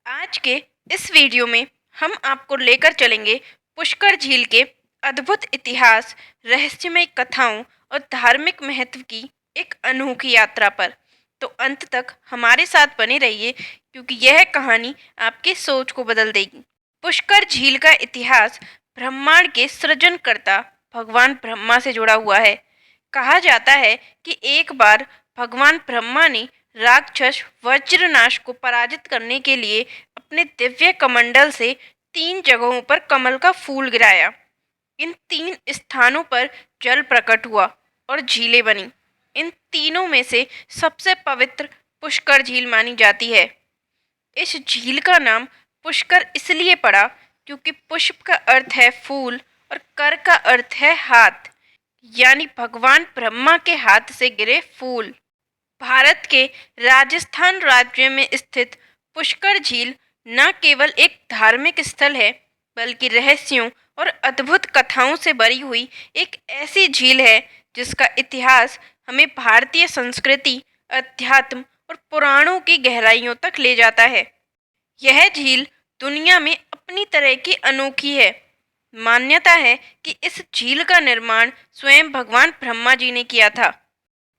आज के इस वीडियो में हम आपको लेकर चलेंगे पुष्कर झील के अद्भुत इतिहास, रहस्यमय कथाओं और धार्मिक महत्व की एक अनोखी यात्रा पर। तो अंत तक हमारे साथ बने रहिए क्योंकि यह कहानी आपकी सोच को बदल देगी। पुष्कर झील का इतिहास ब्रह्मांड के सृजनकर्ता भगवान ब्रह्मा से जुड़ा हुआ है। कहा जाता है कि एक बार भगवान ब्रह्मा ने राक्षस वज्रनाश को पराजित करने के लिए अपने दिव्य कमंडल से 3 जगहों पर कमल का फूल गिराया। इन 3 स्थानों पर जल प्रकट हुआ और झीलें बनी। इन तीनों में से सबसे पवित्र पुष्कर झील मानी जाती है। इस झील का नाम पुष्कर इसलिए पड़ा क्योंकि पुष्प का अर्थ है फूल और कर का अर्थ है हाथ, यानी भगवान ब्रह्मा के हाथ से गिरे फूल। भारत के राजस्थान राज्य में स्थित पुष्कर झील न केवल एक धार्मिक स्थल है बल्कि रहस्यों और अद्भुत कथाओं से भरी हुई एक ऐसी झील है जिसका इतिहास हमें भारतीय संस्कृति, अध्यात्म और पुराणों की गहराइयों तक ले जाता है। यह झील दुनिया में अपनी तरह की अनोखी है। मान्यता है कि इस झील का निर्माण स्वयं भगवान ब्रह्मा जी ने किया था।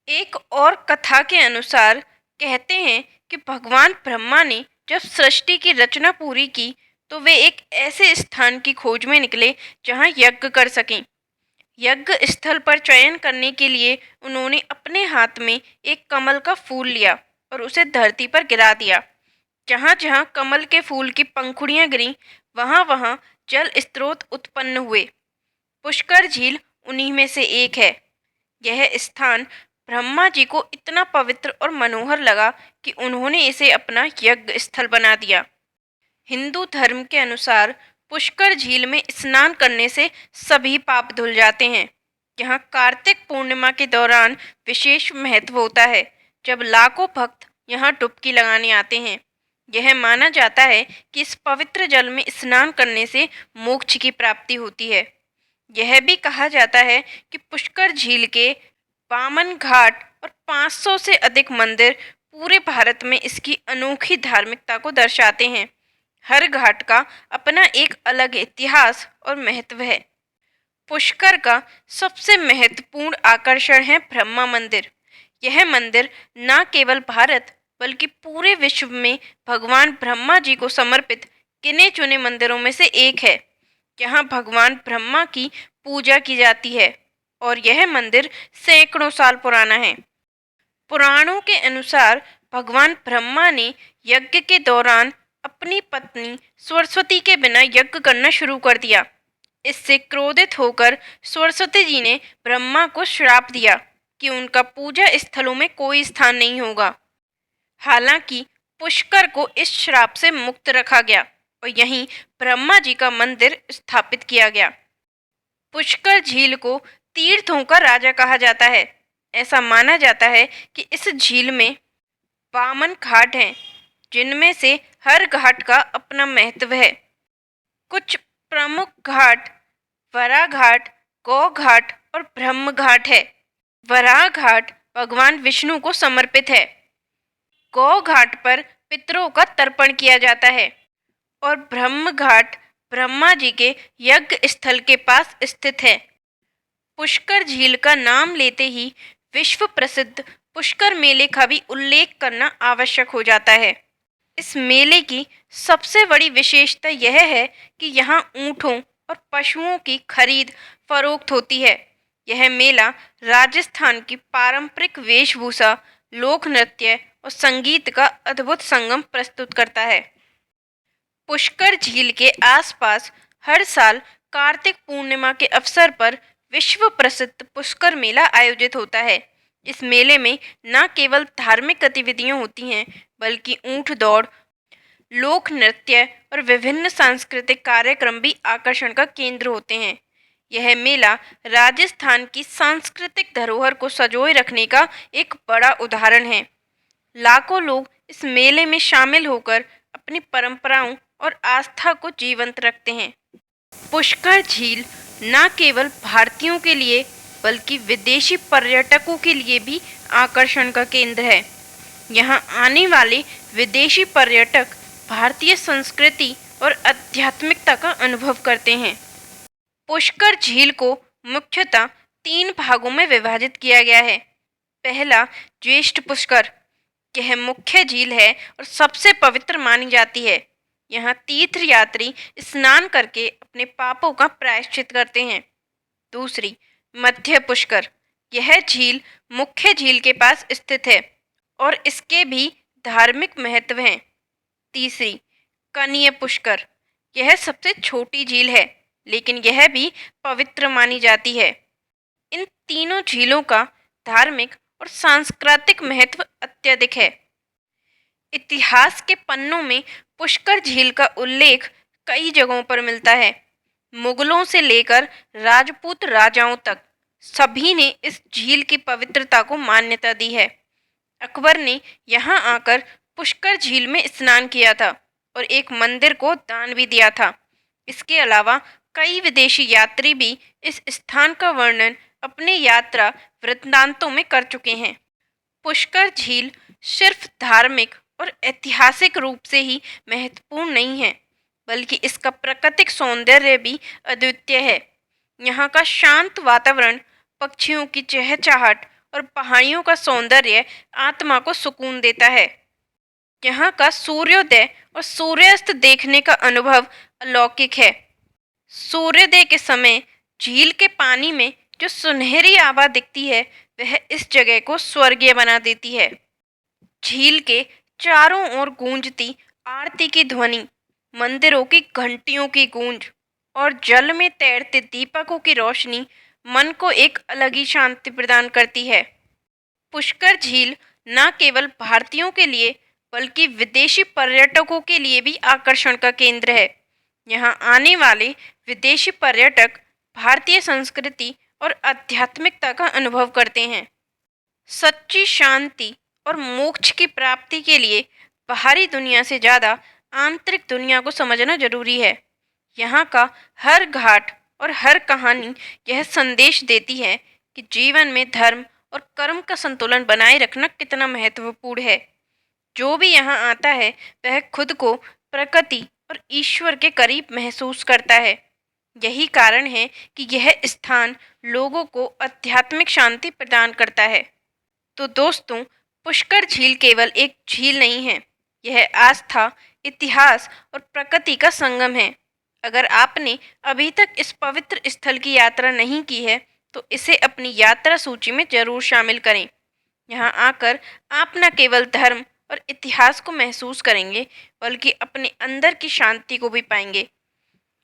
एक और कथा के अनुसार कहते हैं कि भगवान ब्रह्मा ने जब सृष्टि की रचना पूरी की तो वे एक ऐसे स्थान की खोज में निकले जहां यज्ञ कर सकें। यज्ञ स्थल पर चयन करने के लिए उन्होंने अपने हाथ में एक कमल का फूल लिया और उसे धरती पर गिरा दिया। जहां जहां कमल के फूल की पंखुड़ियां गिरी, वहां वहां जल स्रोत उत्पन्न हुए। पुष्कर झील उन्हीं में से एक है। यह स्थान ब्रह्मा जी को इतना पवित्र और मनोहर लगा कि उन्होंने इसे अपना यज्ञ स्थल बना दिया। हिंदू धर्म के अनुसार पुष्कर झील में स्नान करने से सभी पाप धुल जाते हैं। यहाँ कार्तिक पूर्णिमा के दौरान विशेष महत्व होता है, जब लाखों भक्त यहाँ डुबकी लगाने आते हैं। यह माना जाता है कि इस पवित्र जल में स्नान करने से मोक्ष की प्राप्ति होती है। यह भी कहा जाता है कि पुष्कर झील के वामन घाट और 500 से अधिक मंदिर पूरे भारत में इसकी अनोखी धार्मिकता को दर्शाते हैं। हर घाट का अपना एक अलग इतिहास और महत्व है। पुष्कर का सबसे महत्वपूर्ण आकर्षण है ब्रह्मा मंदिर। यह मंदिर न केवल भारत बल्कि पूरे विश्व में भगवान ब्रह्मा जी को समर्पित गिने चुने मंदिरों में से एक है। यहाँ भगवान ब्रह्मा की पूजा की जाती है और यह मंदिर सैकड़ों साल पुराना है। पुराणों के अनुसार भगवान ब्रह्मा ने यज्ञ के दौरान अपनी पत्नी सरस्वती के बिना यज्ञ करना शुरू कर दिया। इससे क्रोधित होकर सरस्वती जी ने ब्रह्मा को श्राप दिया कि उनका पूजा स्थलों में कोई स्थान नहीं होगा। हालांकि पुष्कर को इस श्राप से मुक्त रखा गया और यहीं ब्रह्मा जी का मंदिर स्थापित किया गया। पुष्कर झील को तीर्थों का राजा कहा जाता है। ऐसा माना जाता है कि इस झील में 52 घाट हैं, जिनमें से हर घाट का अपना महत्व है। कुछ प्रमुख घाट वराह घाट, गौ घाट और ब्रह्म घाट है। वराह घाट भगवान विष्णु को समर्पित है। गौ घाट पर पितरों का तर्पण किया जाता है और ब्रह्म घाट ब्रह्मा जी के यज्ञ स्थल के पास स्थित है। पुष्कर झील का नाम लेते ही विश्व प्रसिद्ध पुष्कर मेले का भी उल्लेख करना आवश्यक हो जाता है। इस मेले की सबसे बड़ी विशेषता यह है कि यहाँ ऊँटों और पशुओं की खरीद फरोख्त होती है। यह मेला राजस्थान की पारंपरिक वेशभूषा, लोक नृत्य और संगीत का अद्भुत संगम प्रस्तुत करता है। पुष्कर झील के आसपास हर साल कार्तिक पूर्णिमा के अवसर पर विश्व प्रसिद्ध पुष्कर मेला आयोजित होता है। इस मेले में न केवल धार्मिक गतिविधियां होती हैं बल्कि ऊंट दौड़, लोक नृत्य और विभिन्न सांस्कृतिक कार्यक्रम भी आकर्षण का केंद्र होते हैं। यह मेला राजस्थान की सांस्कृतिक धरोहर को संजोए रखने का एक बड़ा उदाहरण है। लाखों लोग इस मेले में शामिल होकर अपनी परंपराओं और आस्था को जीवंत रखते हैं। पुष्कर झील न केवल भारतीयों के लिए बल्कि विदेशी पर्यटकों के लिए भी आकर्षण का केंद्र है। यहाँ आने वाले विदेशी पर्यटक भारतीय संस्कृति और आध्यात्मिकता का अनुभव करते हैं। पुष्कर झील को मुख्यतः 3 भागों में विभाजित किया गया है। पहला, ज्येष्ठ पुष्कर। यह मुख्य झील है और सबसे पवित्र मानी जाती है। यहाँ तीर्थयात्री स्नान करके अपने पापों का प्रायश्चित करते हैं। दूसरी, मध्य पुष्कर। यह झील मुख्य झील के पास स्थित है और इसके भी धार्मिक महत्व हैं। तीसरी, कनीय पुष्कर। यह सबसे छोटी झील है, लेकिन यह भी पवित्र मानी जाती है। इन तीनों झीलों का धार्मिक और सांस्कृतिक महत्व अत्यधिक है। इतिहास के पन्नों में पुष्कर झील का उल्लेख कई जगहों पर मिलता है। मुगलों से लेकर राजपूत राजाओं तक सभी ने इस झील की पवित्रता को मान्यता दी है। अकबर ने यहाँ आकर पुष्कर झील में स्नान किया था और एक मंदिर को दान भी दिया था। इसके अलावा कई विदेशी यात्री भी इस स्थान का वर्णन अपने यात्रा वृत्तांतों में कर चुके हैं। पुष्कर झील सिर्फ धार्मिक और ऐतिहासिक रूप से ही महत्वपूर्ण नहीं है, बल्कि इसका प्राकृतिक सौंदर्य भी अद्वितीय है। यहाँ का शांत वातावरण, पक्षियों की चहचहाहट और पहाड़ियों का सौंदर्य आत्मा को सुकून देता है। यहाँ का सूर्योदय और सूर्यास्त देखने का अनुभव अलौकिक है। सूर्योदय के समय झील के पानी में जो सुनहरी आभा दिखती है, वह इस जगह को स्वर्गीय बना देती है। झील के चारों ओर गूंजती आरती की ध्वनि, मंदिरों की घंटियों की गूंज और जल में तैरते दीपकों की रोशनी मन को एक अलग ही शांति प्रदान करती है। पुष्कर झील न केवल भारतीयों के लिए बल्कि विदेशी पर्यटकों के लिए भी आकर्षण का केंद्र है। यहाँ आने वाले विदेशी पर्यटक भारतीय संस्कृति और आध्यात्मिकता का अनुभव करते हैं। सच्ची शांति और मोक्ष की प्राप्ति के लिए बाहरी दुनिया से ज़्यादा आंतरिक दुनिया को समझना जरूरी है। यहाँ का हर घाट और हर कहानी यह संदेश देती है कि जीवन में धर्म और कर्म का संतुलन बनाए रखना कितना महत्वपूर्ण है। जो भी यहाँ आता है वह खुद को प्रकृति और ईश्वर के करीब महसूस करता है। यही कारण है कि यह स्थान लोगों को आध्यात्मिक शांति प्रदान करता है। तो दोस्तों, पुष्कर झील केवल एक झील नहीं है, यह आस्था, इतिहास और प्रकृति का संगम है। अगर आपने अभी तक इस पवित्र स्थल की यात्रा नहीं की है, तो इसे अपनी यात्रा सूची में जरूर शामिल करें। यहाँ आकर आप न केवल धर्म और इतिहास को महसूस करेंगे, बल्कि अपने अंदर की शांति को भी पाएंगे।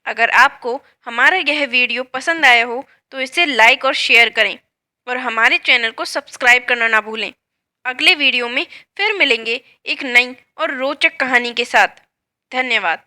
अगर आपको हमारा यह वीडियो पसंद आया हो तो इसे लाइक और शेयर करें और हमारे चैनल को सब्सक्राइब करना ना भूलें। अगले वीडियो में फिर मिलेंगे एक नई और रोचक कहानी के साथ। धन्यवाद।